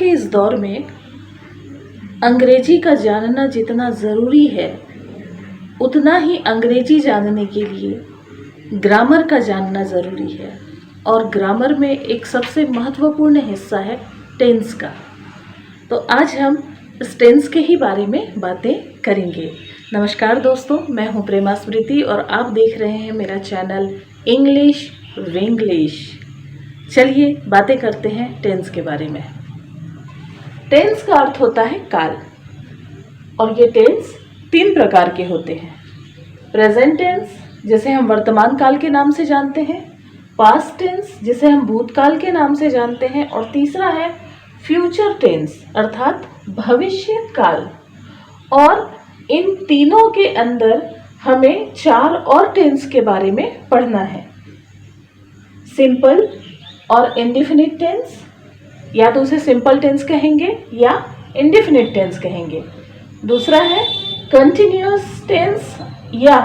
के इस दौर में अंग्रेजी का जानना जितना ज़रूरी है, उतना ही अंग्रेजी जानने के लिए ग्रामर का जानना ज़रूरी है। और ग्रामर में एक सबसे महत्वपूर्ण हिस्सा है टेंस का। तो आज हम इस टेंस के ही बारे में बातें करेंगे। नमस्कार दोस्तों, मैं हूं प्रेमा स्मृति और आप देख रहे हैं मेरा चैनल इंग्लिश विंग्लिश। चलिए बातें करते हैं टेंस के बारे में। टेंस का अर्थ होता है काल, और ये टेंस 3 प्रकार के होते हैं। प्रेजेंट टेंस, जिसे हम वर्तमान काल के नाम से जानते हैं, पास्ट टेंस, जिसे हम भूतकाल के नाम से जानते हैं, और तीसरा है फ्यूचर टेंस अर्थात भविष्य काल। और इन तीनों के अंदर हमें 4 और टेंस के बारे में पढ़ना है। सिंपल और इंडेफिनिट टेंस, या तो उसे सिंपल टेंस कहेंगे या इंडेफिनिट टेंस कहेंगे। दूसरा है कंटिन्यूअस टेंस या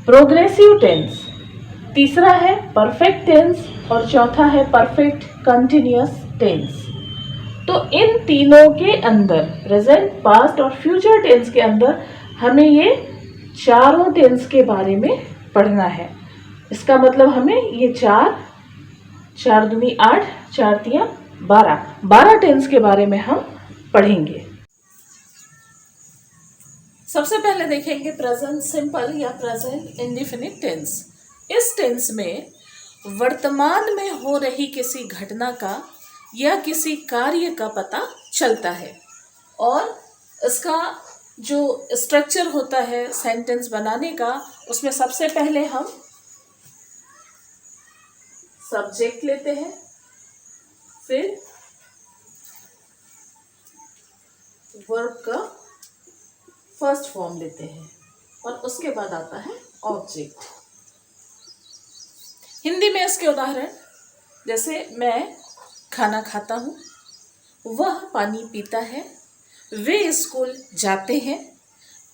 प्रोग्रेसिव टेंस। तीसरा है परफेक्ट टेंस और चौथा है परफेक्ट कंटिन्यूअस टेंस। तो इन तीनों के अंदर, प्रेजेंट, पास्ट और फ्यूचर टेंस के अंदर, हमें ये चारों टेंस के बारे में पढ़ना है। इसका मतलब हमें ये 4 दूनी 8, 4 तिया 12 टेंस के बारे में हम पढ़ेंगे। सबसे पहले देखेंगे प्रेजेंट सिंपल या प्रेजेंट इंडेफिनिट टेंस। इस टेंस में वर्तमान में हो रही किसी घटना का या किसी कार्य का पता चलता है, और इसका जो स्ट्रक्चर होता है सेंटेंस बनाने का, उसमें सबसे पहले हम सब्जेक्ट लेते हैं, फिर वर्ब का फर्स्ट फॉर्म लेते हैं, और उसके बाद आता है ऑब्जेक्ट। हिंदी में इसके उदाहरण, जैसे मैं खाना खाता हूँ, वह पानी पीता है, वे स्कूल जाते हैं।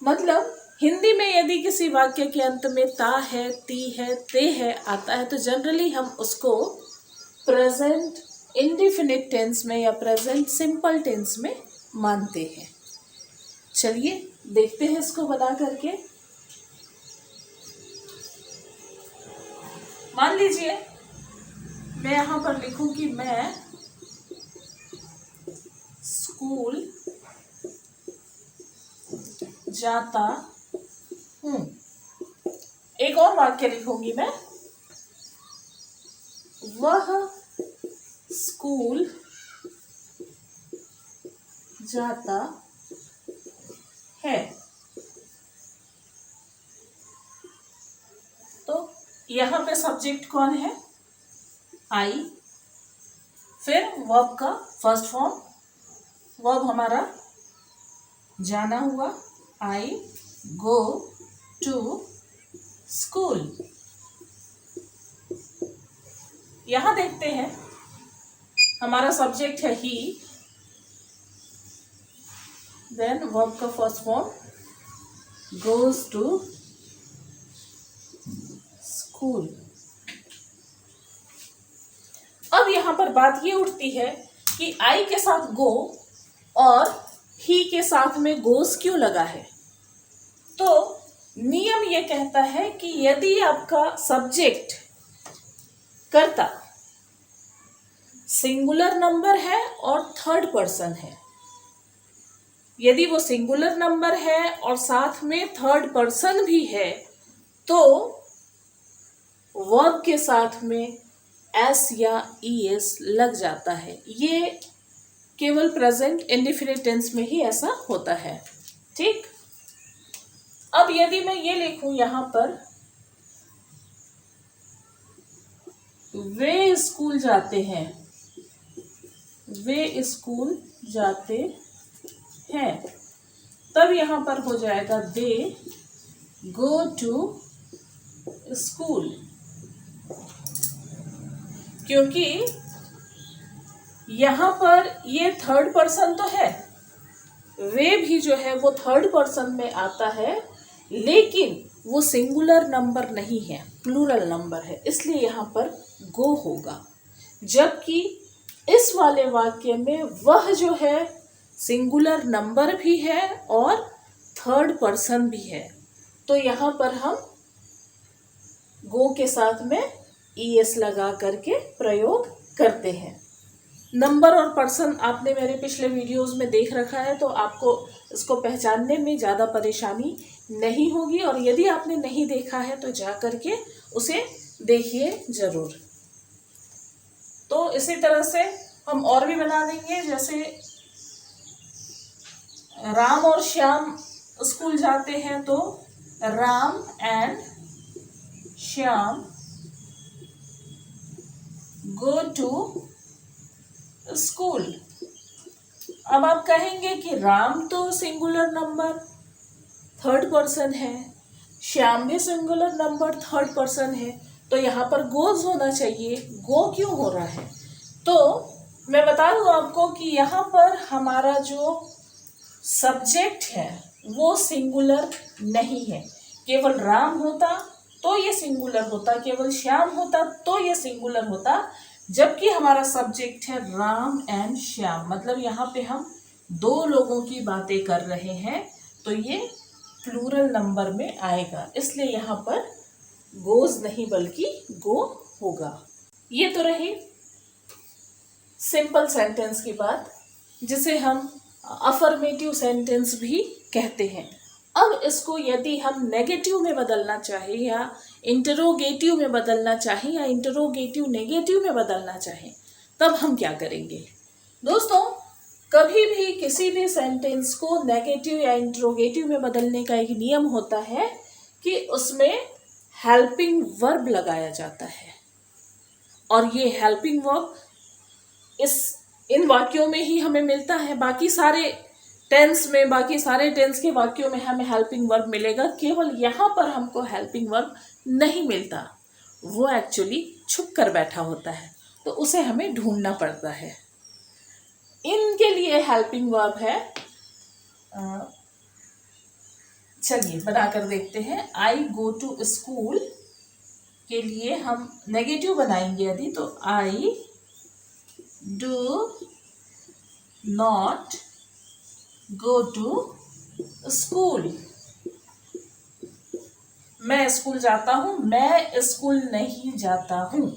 मतलब हिंदी में यदि किसी वाक्य के अंत में ता है, ती है, ते है आता है, तो जनरली हम उसको प्रेजेंट इंडेफिनिट टेंस में या प्रेजेंट सिंपल टेंस में मानते हैं। चलिए देखते हैं इसको बना करके। मान लीजिए मैं यहां पर लिखूं कि मैं स्कूल जाता हूं। एक और वाक्य लिखूंगी मैं, वह स्कूल जाता है। तो यहां पे सब्जेक्ट कौन है? आई। फिर वर्ब का फर्स्ट फॉर्म, वर्ब हमारा जाना हुआ, आई गो टू स्कूल। यहां देखते हैं हमारा सब्जेक्ट है ही, देन वर्ब का first form goes to school. अब यहां पर बात ये उठती है कि आई के साथ गो और ही के साथ में गोज क्यों लगा है। तो नियम ये कहता है कि यदि आपका सब्जेक्ट कर्ता सिंगुलर नंबर है और थर्ड पर्सन है, यदि वो सिंगुलर नंबर है और साथ में थर्ड पर्सन भी है, तो वर्ब के साथ में एस या ईएस लग जाता है। ये केवल प्रेजेंट इंडेफिनिट टेंस में ही ऐसा होता है। ठीक। अब यदि मैं ये लिखूं यहां पर, वे स्कूल जाते हैं, वे स्कूल जाते हैं, तब यहां पर हो जाएगा दे गो टू स्कूल, क्योंकि यहां पर ये थर्ड पर्सन तो है, वे भी जो है वो थर्ड पर्सन में आता है, लेकिन वो सिंगुलर नंबर नहीं है, प्लूरल नंबर है, इसलिए यहाँ पर गो होगा। जबकि इस वाले वाक्य में वह जो है सिंगुलर नंबर भी है और थर्ड पर्सन भी है, तो यहाँ पर हम गो के साथ में ईएस लगा करके प्रयोग करते हैं। नंबर और पर्सन आपने मेरे पिछले वीडियोस में देख रखा है, तो आपको इसको पहचानने में ज़्यादा परेशानी नहीं होगी, और यदि आपने नहीं देखा है तो जा करके उसे देखिए ज़रूर। तो इसी तरह से हम और भी बना देंगे, जैसे राम और श्याम स्कूल जाते हैं, तो Ram and Shyam go to school. अब आप कहेंगे कि राम तो सिंगुलर नंबर थर्ड पर्सन है, श्याम भी सिंगुलर नंबर थर्ड पर्सन है, तो यहाँ पर गोज होना चाहिए, गो क्यों हो रहा है? तो मैं बता दूं आपको कि यहाँ पर हमारा जो सब्जेक्ट है वो सिंगुलर नहीं है। केवल राम होता तो ये सिंगुलर होता, केवल श्याम होता तो ये सिंगुलर होता, जबकि हमारा सब्जेक्ट है राम एंड श्याम, मतलब यहाँ पे हम दो लोगों की बातें कर रहे हैं, तो ये प्लूरल नंबर में आएगा, इसलिए यहाँ पर गोज नहीं बल्कि गो होगा। ये तो रही सिंपल सेंटेंस की बात, जिसे हम अफर्मेटिव सेंटेंस भी कहते हैं। अब इसको यदि हम नेगेटिव में बदलना चाहें, या इंटरोगेटिव में बदलना चाहें, या इंटरोगेटिव नेगेटिव में बदलना चाहें, तब हम क्या करेंगे? दोस्तों, कभी भी किसी भी सेंटेंस को नेगेटिव या इंटरोगेटिव में बदलने का एक नियम होता है कि उसमें हेल्पिंग वर्ब लगाया जाता है, और ये हेल्पिंग वर्ब इन वाक्यों में ही हमें मिलता है। बाकी सारे टेंस के वाक्यों में हमें हेल्पिंग वर्ब मिलेगा, केवल यहाँ पर हमको हेल्पिंग वर्ब नहीं मिलता, वो एक्चुअली छुप कर बैठा होता है, तो उसे हमें ढूंढना पड़ता है। इनके लिए हेल्पिंग वर्ब है, चलिए बनाकर देखते हैं। आई गो टू स्कूल के लिए हम नेगेटिव बनाएंगे यदि, तो I do not go to school. मैं स्कूल जाता हूँ, मैं स्कूल नहीं जाता हूँ,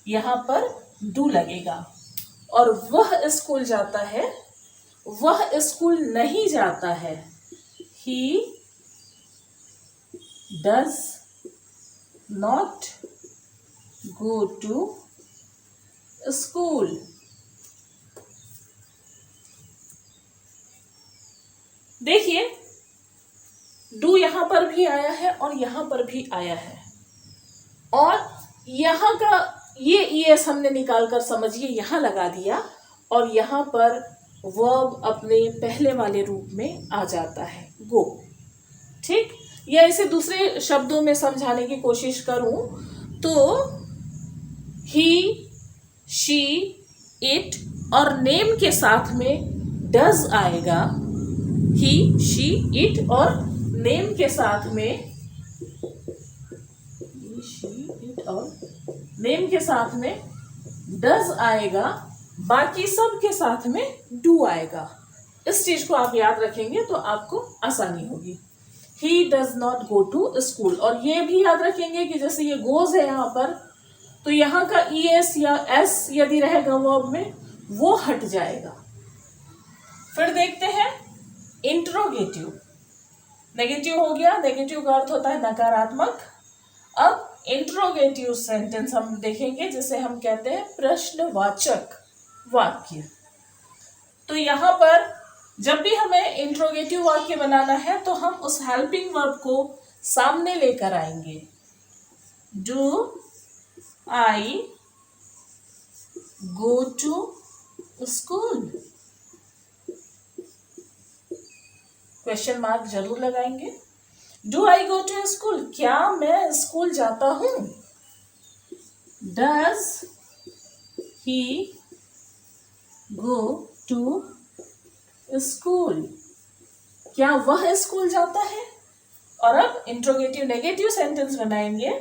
यहाँ पर डू लगेगा। और वह स्कूल जाता है, वह स्कूल नहीं जाता है, he does not go to school. देखिए, डू यहां पर भी आया है और यहां पर भी आया है, और यहां का ये ईएस हमने निकाल कर समझिए यहां लगा दिया, और यहां पर वर्ब अपने पहले वाले रूप में आ जाता है, गो। ठीक, या इसे दूसरे शब्दों में समझाने की कोशिश करूं तो ही, शी, इट और नेम के साथ में डज आएगा। ही, शी, इट और नेम के साथ में, डज आएगा, बाकी सब के साथ में डू आएगा। इस चीज को आप याद रखेंगे तो आपको आसानी होगी। He does not go to school, और ये भी याद रखेंगे कि जैसे ये गोज है यहाँ पर, तो यहाँ का ईएस या एस यदि रहेगा वर्ब में, वो हट जाएगा। फिर देखते हैं इंट्रोगेटिव। नेगेटिव हो गया, नेगेटिव का अर्थ होता है नकारात्मक। अब इंट्रोगेटिव सेंटेंस हम देखेंगे, जिसे हम कहते हैं प्रश्नवाचक वाक्य। तो यहाँ पर जब भी हमें इंट्रोगेटिव वाक्य बनाना है, तो हम उस हेल्पिंग वर्ब को सामने लेकर आएंगे। Do I go to school? Question mark जरूर लगाएंगे। Do I go to school? क्या मैं स्कूल जाता हूं? Does he go to school? क्या वह स्कूल जाता है? और अब इंट्रोगेटिव नेगेटिव सेंटेंस बनाएंगे,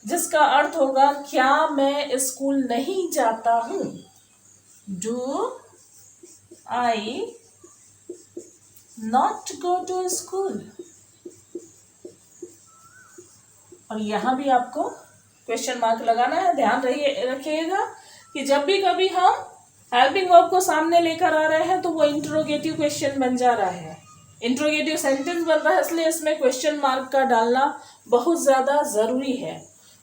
जिसका अर्थ होगा क्या मैं स्कूल नहीं जाता हूं? Do I not go to school. और यहां भी आपको क्वेश्चन मार्क लगाना है। ध्यान रखिएगा कि जब भी कभी हम हेल्पिंग वर्ब को सामने लेकर आ रहे हैं तो वो इंट्रोगेटिव क्वेश्चन बन जा रहा है, इंट्रोगेटिव सेंटेंस बन रहा है, इसलिए इसमें क्वेश्चन मार्क का डालना बहुत ज्यादा जरूरी है।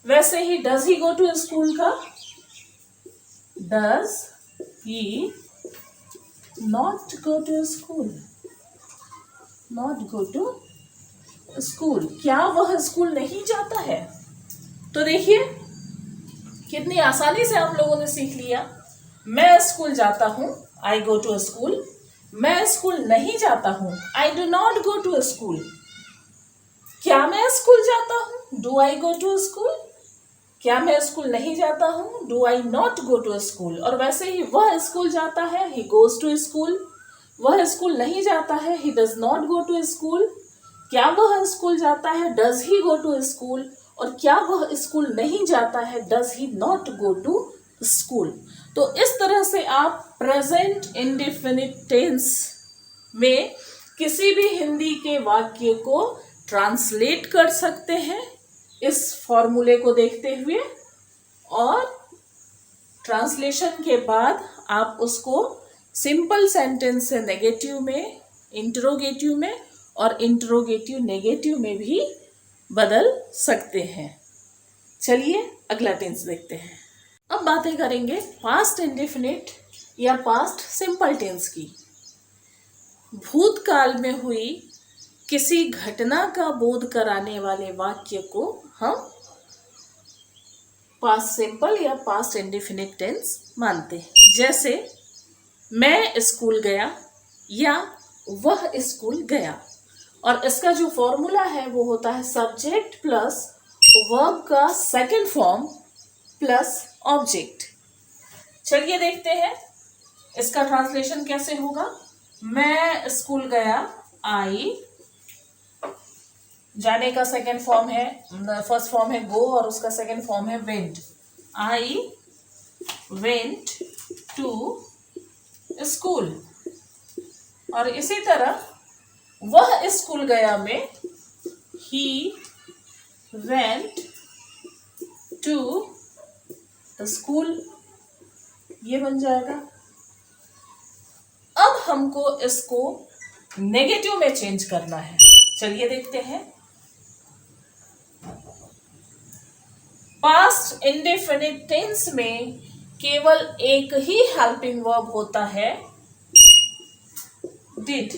वैसे ही does he go to school का does he not go to school, not go to school, क्या वह स्कूल नहीं जाता है। तो देखिए कितनी आसानी से आप लोगों ने सीख लिया। मैं स्कूल जाता हूं, आई गो टू स्कूल। मैं स्कूल नहीं जाता हूं, I do not go to school. क्या मैं स्कूल जाता हूं, do I go to school. क्या मैं स्कूल नहीं जाता हूं, do I not go to school. और वैसे ही वह स्कूल जाता है, ही गोज टू स्कूल। वह स्कूल नहीं जाता है, he does not go to school. क्या वह स्कूल जाता है, does he go to school. और क्या वह स्कूल नहीं जाता है, does he not go to school. तो इस तरह से आप प्रेजेंट इंडेफिनिट टेंस में किसी भी हिंदी के वाक्य को ट्रांसलेट कर सकते हैं इस फॉर्मूले को देखते हुए, और ट्रांसलेशन के बाद आप उसको सिंपल सेंटेंस से नेगेटिव में, इंटरोगेटिव में और इंटरोगेटिव नेगेटिव में भी बदल सकते हैं। चलिए अगला टेंस देखते हैं। अब बातें करेंगे पास्ट इंडेफिनिट या पास्ट सिंपल टेंस की। भूतकाल में हुई किसी घटना का बोध कराने वाले वाक्य को हम पास्ट सिंपल या पास्ट इंडेफिनिट टेंस मानते हैं। जैसे मैं स्कूल गया या वह स्कूल गया। और इसका जो फॉर्मूला है वो होता है सब्जेक्ट प्लस वर्ब का सेकंड फॉर्म प्लस ऑब्जेक्ट। चलिए देखते हैं इसका ट्रांसलेशन कैसे होगा। मैं स्कूल गया, आई, जाने का सेकंड फॉर्म है, फर्स्ट फॉर्म है गो और उसका सेकंड फॉर्म है went. I went to school. और इसी तरह वह स्कूल गया में ही वेंट टू स्कूल, ये बन जाएगा। अब हमको इसको नेगेटिव में चेंज करना है। चलिए देखते हैं। पास्ट इंडेफिनिट टेंस में केवल एक ही हेल्पिंग वर्ब होता है, डिड।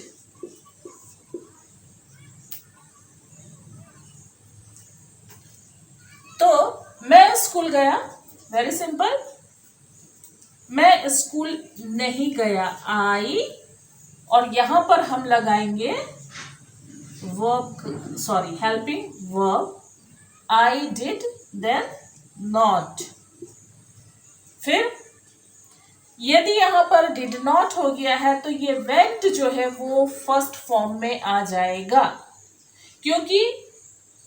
तो मैं स्कूल गया, वेरी सिंपल। मैं स्कूल नहीं गया, आई, और यहां पर हम लगाएंगे verb, sorry helping verb, I did then not. फिर यदि यहां पर डिड नॉट हो गया है तो ये वेंट जो है वो फर्स्ट फॉर्म में आ जाएगा, क्योंकि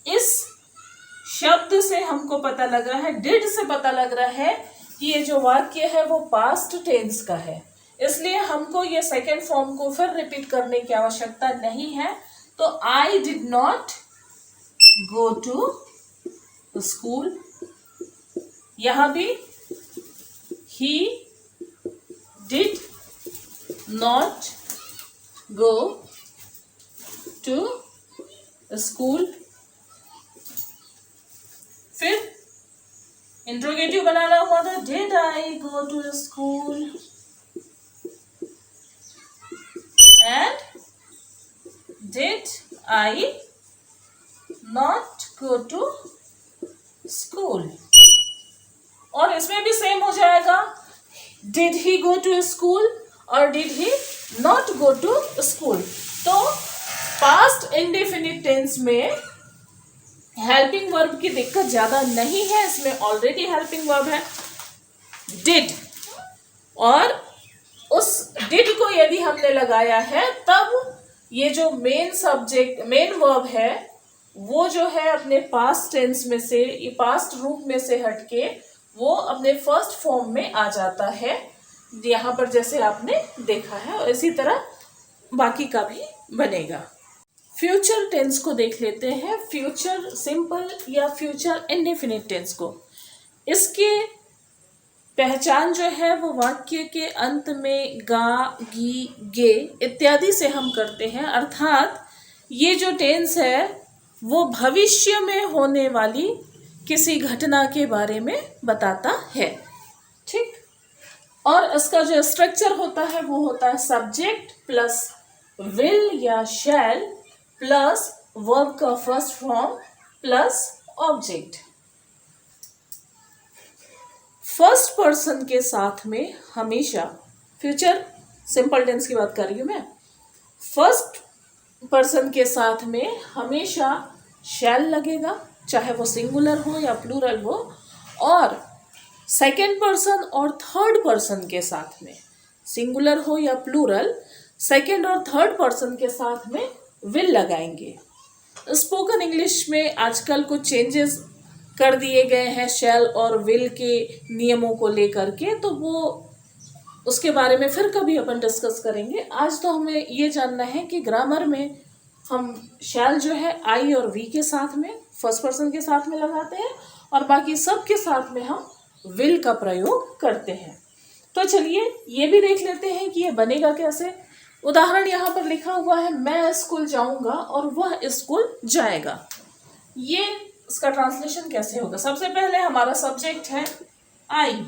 इस शब्द से हमको पता लग रहा है, डिड से पता लग रहा है कि ये जो वाक्य है वो पास्ट टेंस का है, इसलिए हमको ये सेकेंड फॉर्म को फिर रिपीट करने की आवश्यकता नहीं है। तो I did not go to school, यहां भी he did not go to school. फिर इंट्रोगेटिव बनाना हुआ था, did I go to school and did I not go to school. और इसमें भी सेम हो जाएगा, did he go to school और did he not go to school. तो पास्ट इंडेफिनिट टेंस में हेल्पिंग वर्ब की दिक्कत ज्यादा नहीं है, इसमें ऑलरेडी हेल्पिंग वर्ब है डिड, और उस डिड को यदि हमने लगाया है तब ये जो मेन सब्जेक्ट, मेन वर्ब है वो जो है अपने पास्ट टेंस में से, ये पास्ट रूप में से हटके वो अपने फर्स्ट फॉर्म में आ जाता है। यहाँ पर जैसे आपने देखा है, और इसी तरह बाकी का भी बनेगा। फ्यूचर टेंस को देख लेते हैं, फ्यूचर सिंपल या फ्यूचर इंडेफिनिट टेंस को। इसके पहचान जो है वो वाक्य के अंत में गा, गी, गे इत्यादि से हम करते हैं, अर्थात ये जो टेंस है वो भविष्य में होने वाली किसी घटना के बारे में बताता है। ठीक, और इसका जो स्ट्रक्चर होता है वो होता है सब्जेक्ट प्लस विल या शैल प्लस वर्ब का first form plus object. First person के साथ में हमेशा, फ्यूचर सिंपल टेंस की बात कर रही हूं मैं, फर्स्ट पर्सन के साथ में हमेशा शैल लगेगा, चाहे वो सिंगुलर हो या प्लूरल हो, और सेकेंड पर्सन और थर्ड पर्सन के साथ में, सिंगुलर हो या प्लूरल, सेकेंड और थर्ड पर्सन के साथ में विल लगाएंगे। स्पोकन इंग्लिश में आजकल कुछ चेंजेस कर दिए गए हैं शैल और विल के नियमों को लेकर के, तो वो उसके बारे में फिर कभी अपन डिस्कस करेंगे। आज तो हमें ये जानना है कि ग्रामर में हम शैल जो है आई और वी के साथ में, फर्स्ट पर्सन के साथ में लगाते हैं, और बाकी सब के साथ में हम विल का प्रयोग करते हैं। तो चलिए ये भी देख लेते हैं कि ये बनेगा कैसे। उदाहरण यहाँ पर लिखा हुआ है, मैं स्कूल जाऊंगा और वह स्कूल जाएगा। ये इसका ट्रांसलेशन कैसे होगा? सबसे पहले हमारा सब्जेक्ट है आई,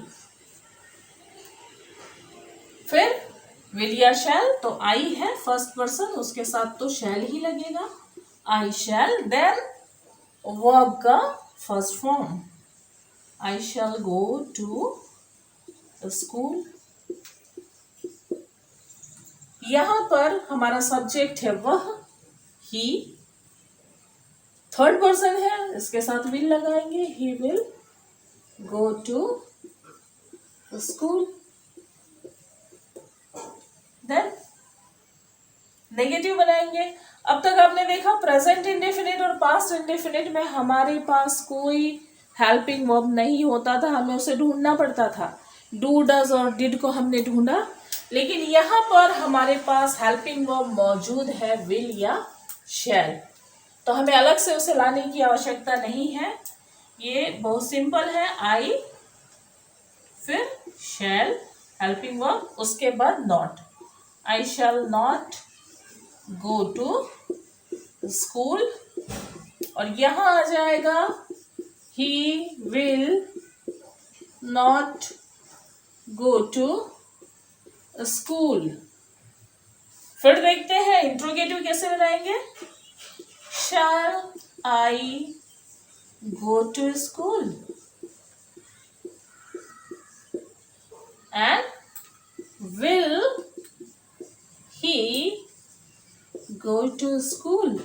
फिर विल या शैल, तो आई है फर्स्ट पर्सन, उसके साथ तो शैल ही लगेगा, आई शैल। देन वर्ब का first form, I shall go to school. यहां पर हमारा सब्जेक्ट है वह, ही, थर्ड पर्सन है, इसके साथ विल लगाएंगे, he will go to school. Then negative बनाएंगे। अब तक आपने देखा प्रेजेंट इंडेफिनिट और पास्ट इंडेफिनिट में हमारे पास कोई हेल्पिंग वर्ब नहीं होता था, हमें उसे ढूंढना पड़ता था। डू, डज और डिड को हमने ढूंढा, लेकिन यहाँ पर हमारे पास हेल्पिंग वर्ब मौजूद है विल या शैल, तो हमें अलग से उसे लाने की आवश्यकता नहीं है। ये बहुत सिंपल है, आई फिर शैल हेल्पिंग वर्ब, उसके बाद not, I shall not go to school, और यहाँ आ जाएगा he will not go to school. फिर देखते हैं इंट्रोगेटिव कैसे बनाएंगे। Shall I go to school and will he go to school.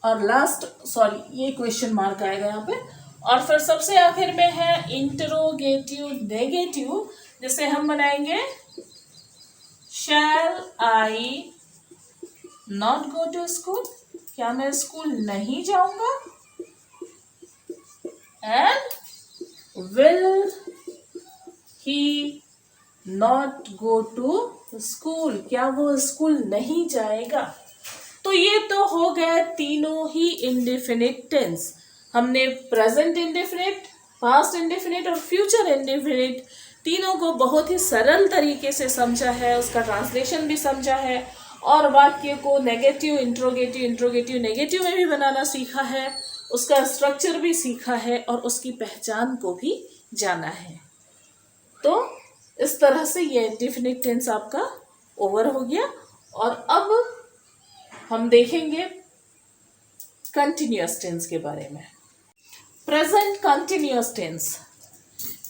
और लास्ट, सॉरी ये क्वेश्चन मार्क आएगा यहाँ पे, और फिर सबसे आखिर में है इंटरोगेटिव नेगेटिव, जिसे हम बनाएंगे shall I not go to school, क्या मैं स्कूल नहीं जाऊंगा, and will he not go to school, क्या वो स्कूल नहीं जाएगा। तो ये तो हो गए तीनों ही इंडेफिनिट टेंस। हमने प्रेजेंट इंडेफिनिट, पास्ट इंडेफिनिट और फ्यूचर इंडेफिनिट तीनों को बहुत ही सरल तरीके से समझा है, उसका ट्रांसलेशन भी समझा है, और वाक्य को नेगेटिव, इंट्रोगेटिव, इंट्रोगेटिव नेगेटिव में भी बनाना सीखा है, उसका स्ट्रक्चर भी सीखा है, और उसकी पहचान को भी जाना है। तो इस तरह से ये इंडेफिनिट टेंस आपका ओवर हो गया। और अब हम देखेंगे कंटिन्यूअस टेंस के बारे में। प्रेजेंट कंटिन्यूअस टेंस,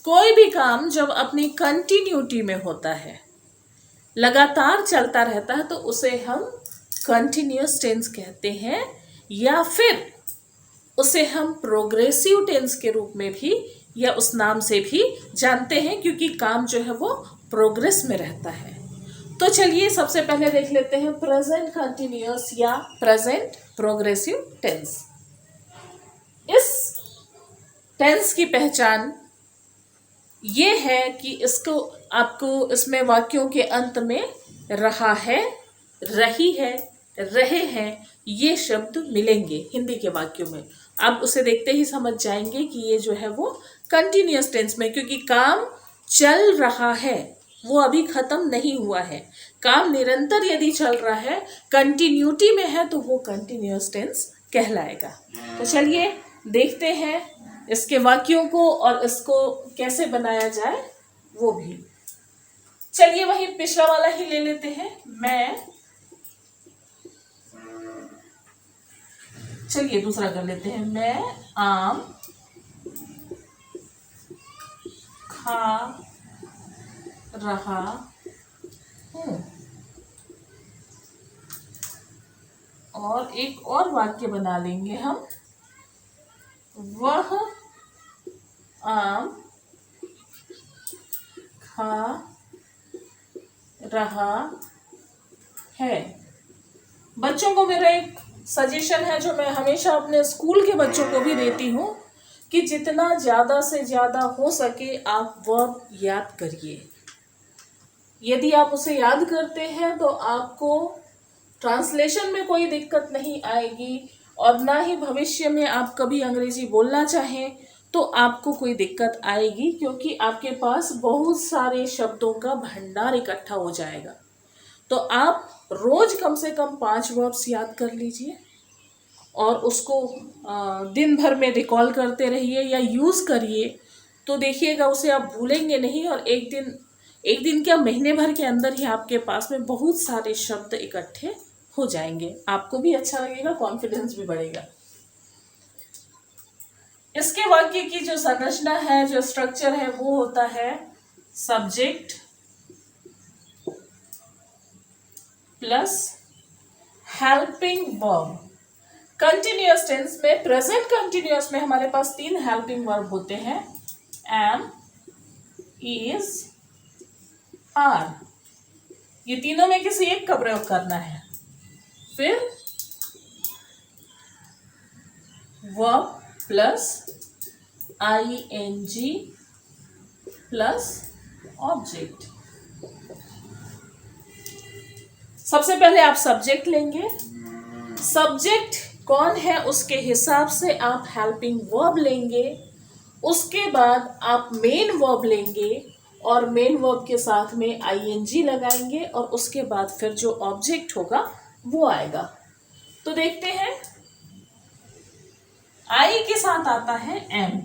कोई भी काम जब अपनी कंटिन्यूटी में होता है, लगातार चलता रहता है, तो उसे हम कंटिन्यूअस टेंस कहते हैं, या फिर उसे हम प्रोग्रेसिव टेंस के रूप में भी या उस नाम से भी जानते हैं, क्योंकि काम जो है वो प्रोग्रेस में रहता है। तो चलिए सबसे पहले देख लेते हैं प्रेजेंट कंटिन्यूअस या प्रेजेंट प्रोग्रेसिव टेंस। इस टेंस की पहचान ये है कि इसको आपको इसमें वाक्यों के अंत में रहा है, रही है, रहे हैं ये शब्द मिलेंगे हिंदी के वाक्यों में। आप उसे देखते ही समझ जाएंगे कि ये जो है वो कंटिन्यूअस टेंस में, क्योंकि काम चल रहा है, वो अभी खत्म नहीं हुआ है। काम निरंतर यदि चल रहा है, कंटिन्यूटी में है, तो वो कंटिन्यूअस टेंस कहलाएगा। तो चलिए देखते हैं इसके वाक्यों को और इसको कैसे बनाया जाए वो भी। चलिए वही पिछला वाला ही ले लेते हैं। चलिए दूसरा कर लेते हैं। मैं आम खा रहा हूं। और एक और वाक्य बना लेंगे हम। वह आम खा रहा है। बच्चों को मेरा एक सजेशन है जो मैं हमेशा अपने स्कूल के बच्चों को भी देती हूँ कि जितना ज़्यादा से ज़्यादा हो सके आप वर्ब याद करिए। यदि आप उसे याद करते हैं तो आपको ट्रांसलेशन में कोई दिक्कत नहीं आएगी, और ना ही भविष्य में आप कभी अंग्रेजी बोलना चाहें तो आपको कोई दिक्कत आएगी, क्योंकि आपके पास बहुत सारे शब्दों का भंडार इकट्ठा हो जाएगा। तो आप रोज कम से कम 5 वर्ड्स याद कर लीजिए और उसको दिन भर में रिकॉल करते रहिए या यूज़ करिए, तो देखिएगा उसे आप भूलेंगे नहीं, और एक दिन क्या महीने भर के अंदर ही आपके पास में बहुत सारे शब्द इकट्ठे हो जाएंगे। आपको भी अच्छा लगेगा, कॉन्फिडेंस भी बढ़ेगा। इसके वाक्य की जो संरचना है, जो स्ट्रक्चर है, वो होता है subject plus helping verb. Continuous tense में, प्रेजेंट कंटिन्यूअस में हमारे पास 3 हेल्पिंग वर्ब होते हैं, एम, इज, आर। ये तीनों में किसी एक का प्रयोग करना है। फिर verb plus ING plus object. सबसे पहले आप सब्जेक्ट लेंगे। सब्जेक्ट कौन है उसके हिसाब से आप हेल्पिंग वर्ब लेंगे। उसके बाद आप मेन वर्ब लेंगे और मेन वर्ब के साथ में ING लगाएंगे, और उसके बाद फिर जो ऑब्जेक्ट होगा वो आएगा। तो देखते हैं। आई के साथ आता है एम।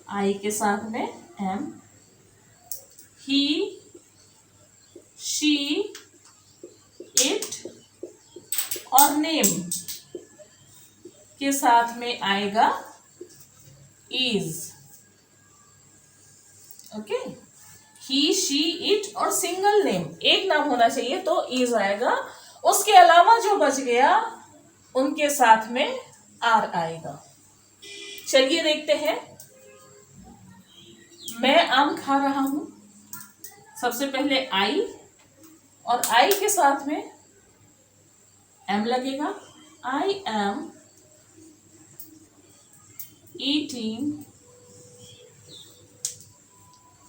आई के साथ में एम। ही, शी, इट, और नेम के साथ में आएगा is. Okay, he, she, it और सिंगल नेम, एक नाम होना चाहिए तो इज आएगा। उसके अलावा जो बच गया उनके साथ में आर आएगा। चलिए देखते हैं। मैं आम खा रहा हूं। सबसे पहले आई, और आई के साथ में एम लगेगा। आई एम ईटिंग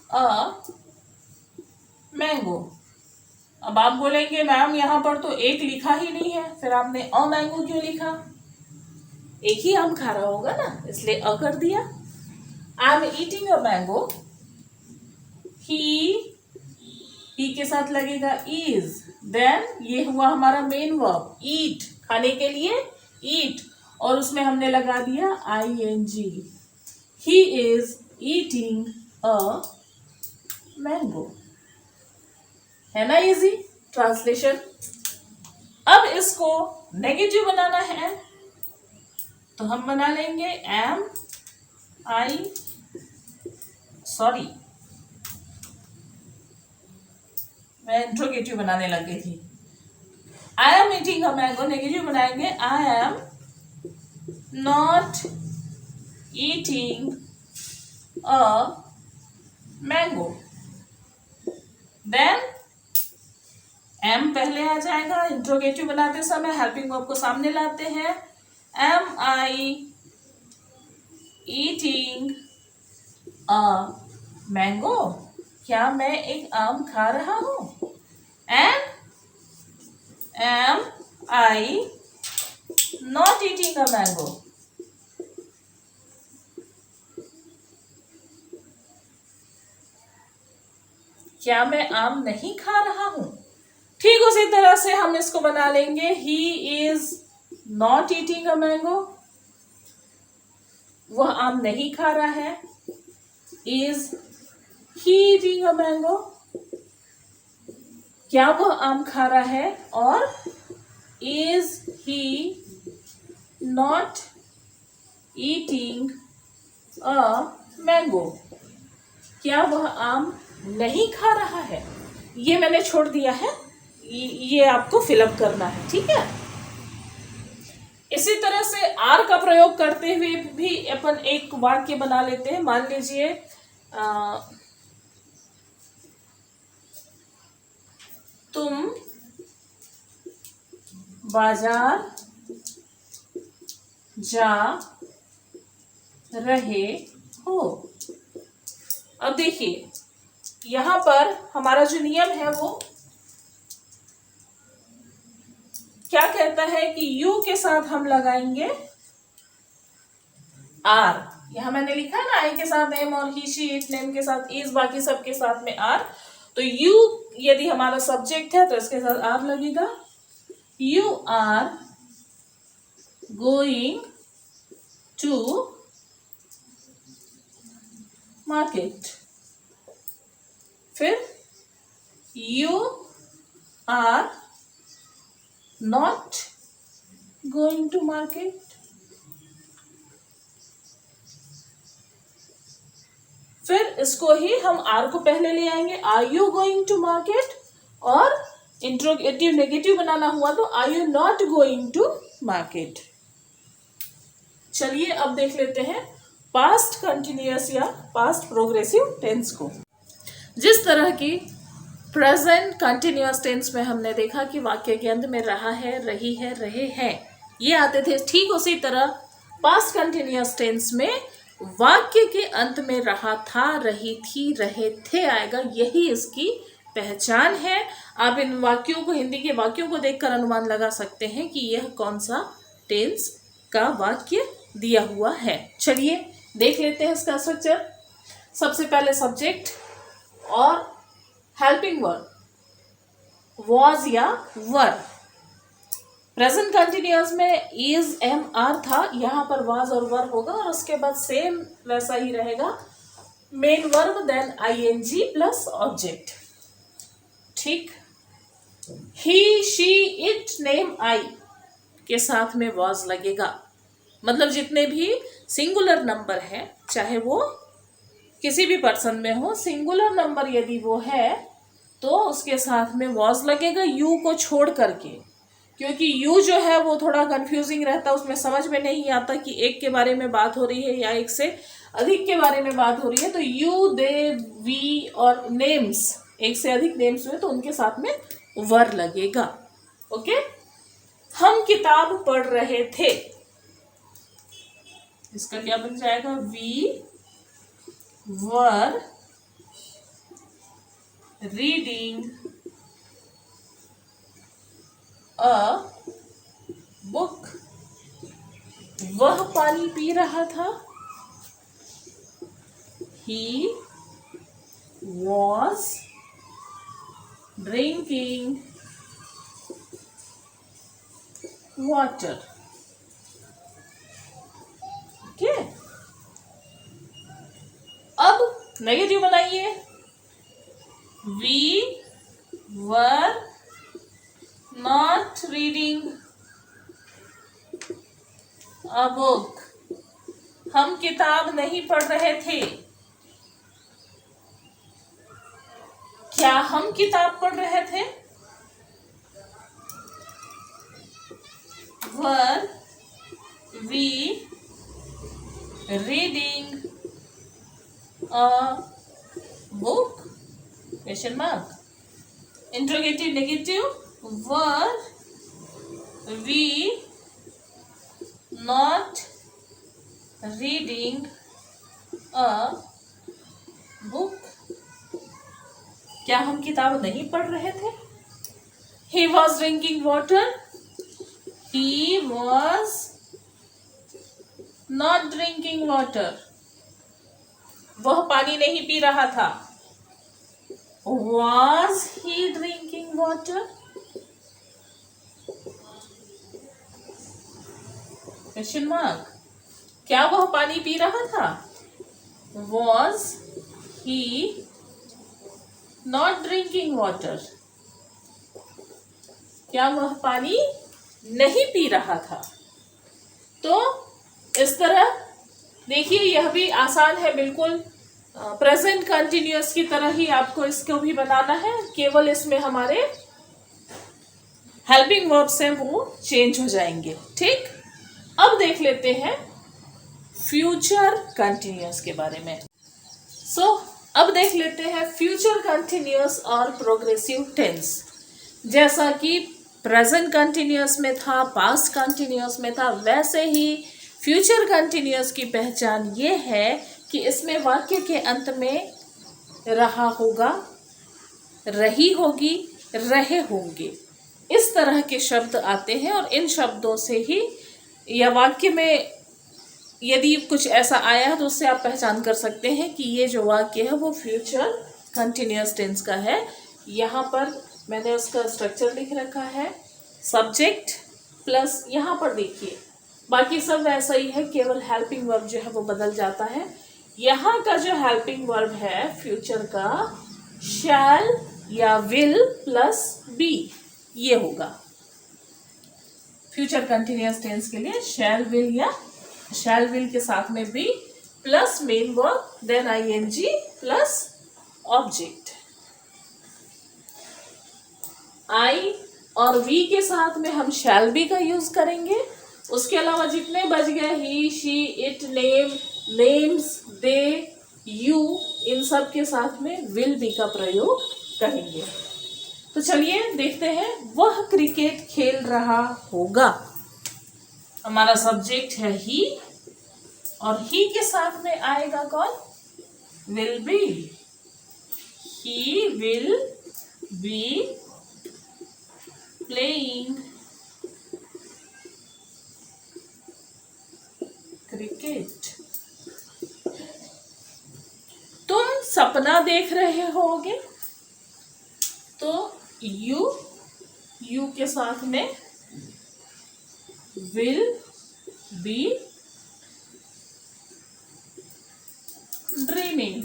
अ मैंगो। अब आप बोलेंगे मैम यहाँ पर तो एक लिखा ही नहीं है, फिर आपने अ मैंगो क्यों लिखा? एक ही आम खा रहा होगा ना, इसलिए अ कर दिया। I am eating a mango. He के साथ लगेगा इज। देन ये हुआ हमारा मेन वर्ब ईट, खाने के लिए ईट, और उसमें हमने लगा दिया ING। He is eating a mango. है ना इजी ट्रांसलेशन। अब इसको नेगेटिव बनाना है तो हम बना लेंगे मैं इंट्रोगेटिव बनाने लग गई थी। I am eating a mango, negative बनाएंगे I am not eating a mango. Then am पहले आ जाएगा। इंट्रोगेटिव बनाते समय हेल्पिंग वर्ब को सामने लाते हैं। Am I eating a mango, क्या मैं एक आम खा रहा हूँ? And am I not eating a mango? क्या मैं आम नहीं खा रहा हूं? ठीक उसी तरह से हम इसको बना लेंगे, he is not eating a mango, वह आम नहीं खा रहा है। Is he eating a mango, क्या वह आम खा रहा है? और is he not eating a mango, क्या वह आम नहीं खा रहा है? ये मैंने छोड़ दिया है, ये आपको फिलअप करना है, ठीक है। इसी तरह से आर का प्रयोग करते हुए भी अपन एक वाक्य बना लेते हैं। मान लीजिए तुम बाजार जा रहे हो। अब देखिए यहां पर हमारा जो नियम है वो क्या कहता है कि यू के साथ हम लगाएंगे आर। यहां मैंने लिखा है ना, आई के साथ एम और ही शी इट नेम के साथ इज, बाकी सबके साथ में आर। तो यू यदि हमारा सब्जेक्ट है तो इसके साथ आर लगेगा। You are going to market. फिर you are not going to market. फिर इसको ही हम आर को पहले ले आएंगे, are you going to market, और इंट्रोगेटिव नेगेटिव बनाना हुआ तो are you not going to market. चलिए अब देख लेते हैं पास्ट कंटिन्यूअस या पास्ट प्रोग्रेसिव टेंस को। जिस तरह की प्रेजेंट कंटिन्यूअस टेंस में हमने देखा कि वाक्य के अंत में रहा है, रही है, रहे हैं, ये आते थे, ठीक उसी तरह पास्ट कंटिन्यूअस टेंस में वाक्य के अंत में रहा था, रही थी, रहे थे आएगा। यही इसकी पहचान है। आप इन वाक्यों को, हिंदी के वाक्यों को देखकर अनुमान लगा सकते हैं कि यह कौन सा टेंस का वाक्य दिया हुआ है। चलिए देख लेते हैं इसका स्ट्रक्चर। सबसे पहले सब्जेक्ट और हेल्पिंग वर्ब वॉज या वर। प्रेजेंट कंटिन्यूअस में इज एम आर था, यहां पर वाज और वर होगा, और उसके बाद सेम वैसा ही रहेगा, main verb then ING plus object. ठीक। He she it name I के साथ में वाज लगेगा। मतलब जितने भी सिंगुलर नंबर है, चाहे वो किसी भी पर्सन में हो, सिंगुलर नंबर यदि वो है तो उसके साथ में वाज लगेगा, यू को छोड़ करके। क्योंकि यू जो है वो थोड़ा कंफ्यूजिंग रहता है, उसमें समझ में नहीं आता कि एक के बारे में बात हो रही है या एक से अधिक के बारे में बात हो रही है। तो यू, दे, वी और नेम्स, एक से अधिक नेम्स हुए तो उनके साथ में वर लगेगा। ओके। हम किताब पढ़ रहे थे, इसका क्या बन जाएगा? We were reading a book. वह पानी पी रहा था, he was drinking water. Okay. अब नेगेटिव बनाइए, we were not reading a book. हम किताब नहीं पढ़ रहे थे। क्या हम किताब पढ़ रहे थे? Were we reading a book? Question mark. Interrogative negative, were we not reading a book, क्या हम किताब नहीं पढ़ रहे थे? He was drinking water. He was not drinking water. वह पानी नहीं पी रहा था. Was he drinking water? Question mark. क्या वह पानी पी रहा था? Was he not drinking water? क्या वह पानी नहीं पी रहा था? तो इस तरह देखिए, यह भी आसान है बिल्कुल. प्रेजेंट कंटिन्यूअस की तरह ही आपको इसको भी बनाना है, केवल इसमें हमारे हेल्पिंग वर्ब्स हैं वो चेंज हो जाएंगे. ठीक, अब देख लेते हैं फ्यूचर कंटिन्यूअस के बारे में. अब देख लेते हैं फ्यूचर कंटिन्यूअस और प्रोग्रेसिव टेंस. जैसा कि प्रेजेंट कंटिन्यूअस में था, पास्ट कंटिन्यूअस में था, वैसे ही फ्यूचर कंटिन्यूअस की पहचान ये है कि इसमें वाक्य के अंत में रहा होगा, रही होगी, रहे होंगे, इस तरह के शब्द आते हैं. और इन शब्दों से ही या वाक्य में यदि कुछ ऐसा आया है तो उससे आप पहचान कर सकते हैं कि ये जो वाक्य है वो फ्यूचर कंटिन्यूअस टेंस का है. यहाँ पर मैंने उसका स्ट्रक्चर लिख रखा है, सब्जेक्ट प्लस यहाँ पर देखिए बाकी सब वैसा ही है, केवल हेल्पिंग वर्ब जो है वो बदल जाता है. यहाँ का जो हेल्पिंग वर्ब है फ्यूचर का, शैल या विल प्लस बी, ये होगा फ्यूचर कंटिन्यूअस टेंस के लिए. शैल विल या शैल विल के साथ में be plus main verb, then ING plus object. I और वी के साथ में हम शैल बी का यूज करेंगे. उसके अलावा जितने बच गए he, she, it, name, names, they, you, इन सब के साथ में विल बी का प्रयोग करेंगे. तो चलिए देखते हैं. वह क्रिकेट खेल रहा होगा, हमारा सब्जेक्ट है ही, और ही के साथ में आएगा कौन? Will be. He will be playing cricket. तुम सपना देख रहे होगे, तो यू के साथ में विल बी ड्रीमिंग.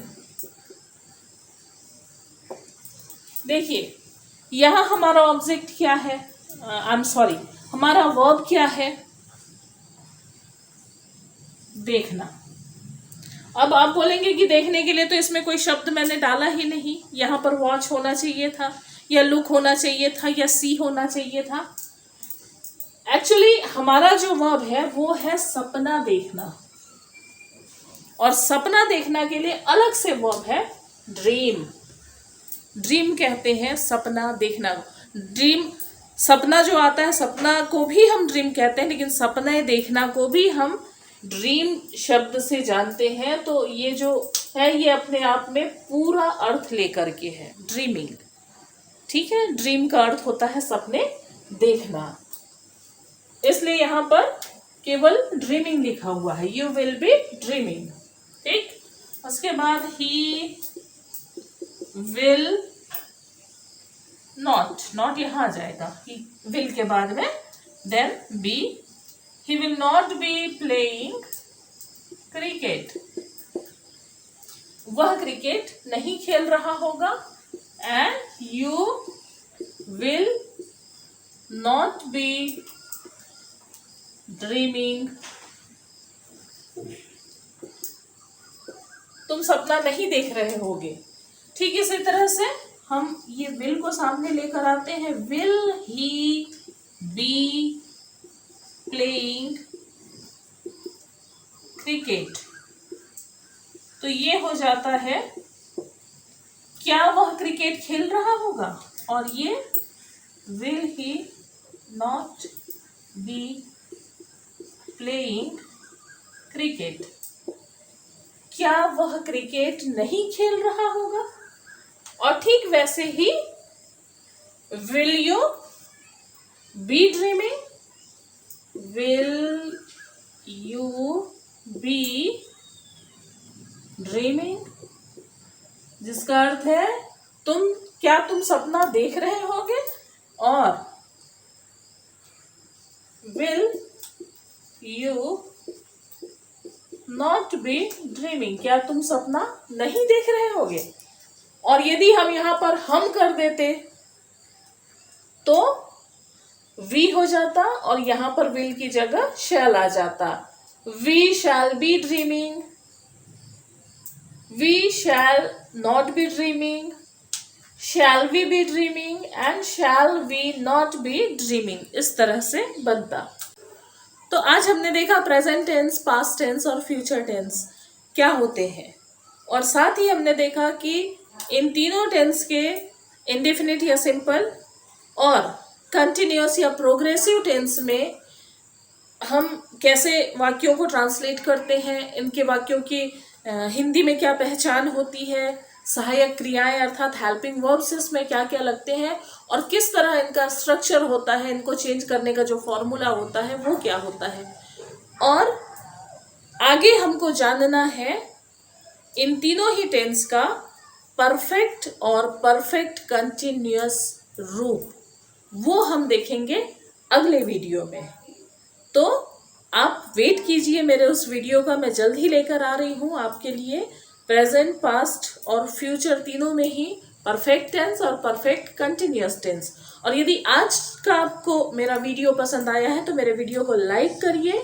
देखिए यहां हमारा ऑब्जेक्ट क्या है, हमारा वर्ब क्या है? देखना. अब आप बोलेंगे कि देखने के लिए तो इसमें कोई शब्द मैंने डाला ही नहीं, यहाँ पर वॉच होना चाहिए था, या लुक होना चाहिए था, या सी होना चाहिए था. एक्चुअली हमारा जो वर्ब है वो है सपना देखना, और सपना देखना के लिए अलग से वर्ब है ड्रीम. ड्रीम कहते हैं सपना देखना. ड्रीम, सपना जो आता है, सपना को भी हम ड्रीम कहते हैं, लेकिन सपने देखना को भी हम ड्रीम शब्द से जानते हैं. तो ये जो है ये अपने आप में पूरा अर्थ लेकर के है, ड्रीमिंग. ठीक है, ड्रीम का अर्थ होता है सपने देखना, इसलिए यहाँ पर केवल ड्रीमिंग लिखा हुआ है, यू विल बी ड्रीमिंग. ठीक, उसके बाद ही विल नॉट यहाँ आ जाएगा, ही विल के बाद में, then be, he will not be playing cricket. वह क्रिकेट नहीं खेल रहा होगा. and you will not be dreaming. तुम सपना नहीं देख रहे होगे. ठीक, इसी तरह से हम ये विल को सामने लेकर आते हैं. Will he be playing cricket. तो ये हो जाता है क्या वह क्रिकेट खेल रहा होगा, और ये will he not be playing cricket. क्या वह क्रिकेट नहीं खेल रहा होगा? और ठीक वैसे ही will you be dreaming? Will you be dreaming, जिसका अर्थ है तुम सपना देख रहे होगे। और will you not be dreaming, क्या तुम सपना नहीं देख रहे होगे। और यदि हम यहां पर हम कर देते तो वी हो जाता और यहां पर विल की जगह शैल आ जाता। We shall be dreaming, we shall not be dreaming, shall we be dreaming and shall we not be dreaming, इस तरह से बनता। तो आज हमने देखा प्रेजेंट टेंस, पास्ट टेंस और फ्यूचर टेंस क्या होते हैं, और साथ ही हमने देखा कि इन तीनों टेंस के इंडेफिनिट या सिंपल और कंटिन्यूअस या प्रोग्रेसिव टेंस में हम कैसे वाक्यों को ट्रांसलेट करते हैं, इनके वाक्यों की हिंदी में क्या पहचान होती है, सहायक क्रियाएं अर्थात हेल्पिंग वर्ब्स इसमें क्या क्या लगते हैं, और किस तरह इनका स्ट्रक्चर होता है, इनको चेंज करने का जो फॉर्मूला होता है वो क्या होता है। और आगे हमको जानना है इन तीनों ही टेंस का परफेक्ट और परफेक्ट कंटिन्यूअस रूप, वो हम देखेंगे अगले वीडियो में। तो आप वेट कीजिए मेरे उस वीडियो का, मैं जल्द ही लेकर आ रही हूँ आपके लिए प्रेजेंट, पास्ट और फ्यूचर तीनों में ही परफेक्ट टेंस और परफेक्ट कंटिन्यूअस टेंस। और यदि आज का आपको मेरा वीडियो पसंद आया है तो मेरे वीडियो को लाइक करिए।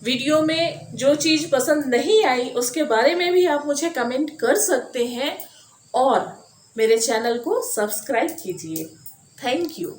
वीडियो में जो चीज़ पसंद नहीं आई उसके बारे में भी आप मुझे कमेंट कर सकते हैं, और मेरे चैनल को सब्सक्राइब कीजिए। Thank you.